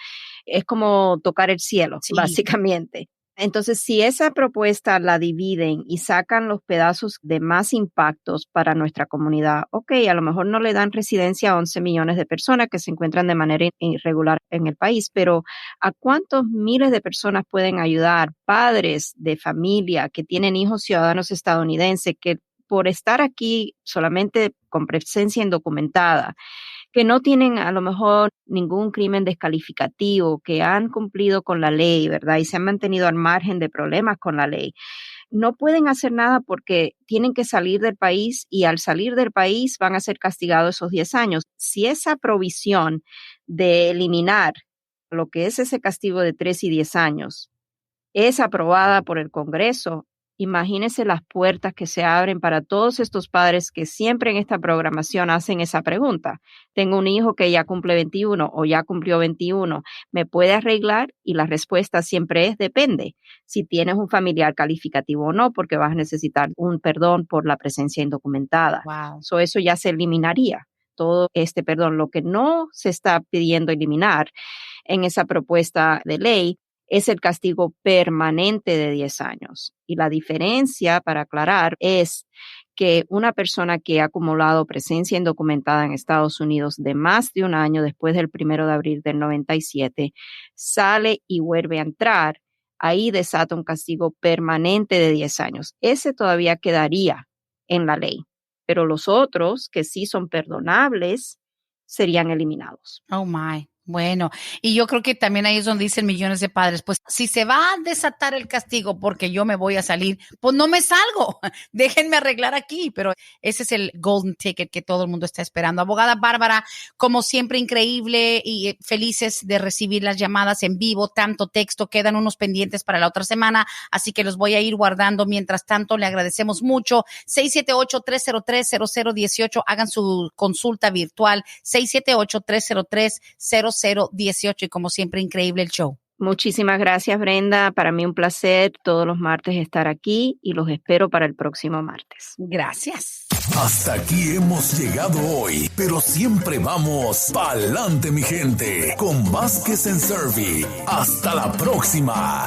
Speaker 2: es como tocar el cielo, básicamente. Entonces, si esa propuesta la dividen y sacan los pedazos de más impactos para nuestra comunidad, a lo mejor no le dan residencia a 11 millones de personas que se encuentran de manera irregular en el país, pero ¿a cuántos miles de personas pueden ayudar? Padres de familia que tienen hijos ciudadanos estadounidenses que por estar aquí solamente con presencia indocumentada, que no tienen a lo mejor ningún crimen descalificativo, que han cumplido con la ley, ¿verdad? Y se han mantenido al margen de problemas con la ley. No pueden hacer nada porque tienen que salir del país y al salir del país van a ser castigados esos 10 años. Si esa provisión de eliminar lo que es ese castigo de 3 y 10 años es aprobada por el Congreso, imagínense las puertas que se abren para todos estos padres que siempre en esta programación hacen esa pregunta. Tengo un hijo que ya cumple 21 o ya cumplió 21, ¿me puede arreglar? Y la respuesta siempre es depende. Si tienes un familiar calificativo o no, porque vas a necesitar un perdón por la presencia indocumentada.
Speaker 3: Wow.
Speaker 2: Eso ya se eliminaría. Todo este perdón. Lo que no se está pidiendo eliminar en esa propuesta de ley es el castigo permanente de 10 años. Y la diferencia, para aclarar, es que una persona que ha acumulado presencia indocumentada en Estados Unidos de más de un año después del 1 de abril del 97, sale y vuelve a entrar, ahí desata un castigo permanente de 10 años. Ese todavía quedaría en la ley, pero los otros que sí son perdonables serían eliminados.
Speaker 3: Oh my. Bueno, y yo creo que también ahí es donde dicen millones de padres, pues si se va a desatar el castigo porque yo me voy a salir, pues no me salgo, déjenme arreglar aquí, pero ese es el golden ticket que todo el mundo está esperando. Abogada Bárbara, como siempre, increíble y felices de recibir las llamadas en vivo, tanto texto, quedan unos pendientes para la otra semana, así que los voy a ir guardando. Mientras tanto, le agradecemos mucho. 678-303-0018, hagan su consulta virtual, 678-303-0018. 0018 y como siempre increíble el show.
Speaker 2: Muchísimas gracias, Brenda. Para mí un placer todos los martes estar aquí y los espero para el próximo martes.
Speaker 3: Gracias.
Speaker 1: Hasta aquí hemos llegado hoy, pero siempre vamos pa'lante, mi gente, con Vázquez en Servi. Hasta la próxima.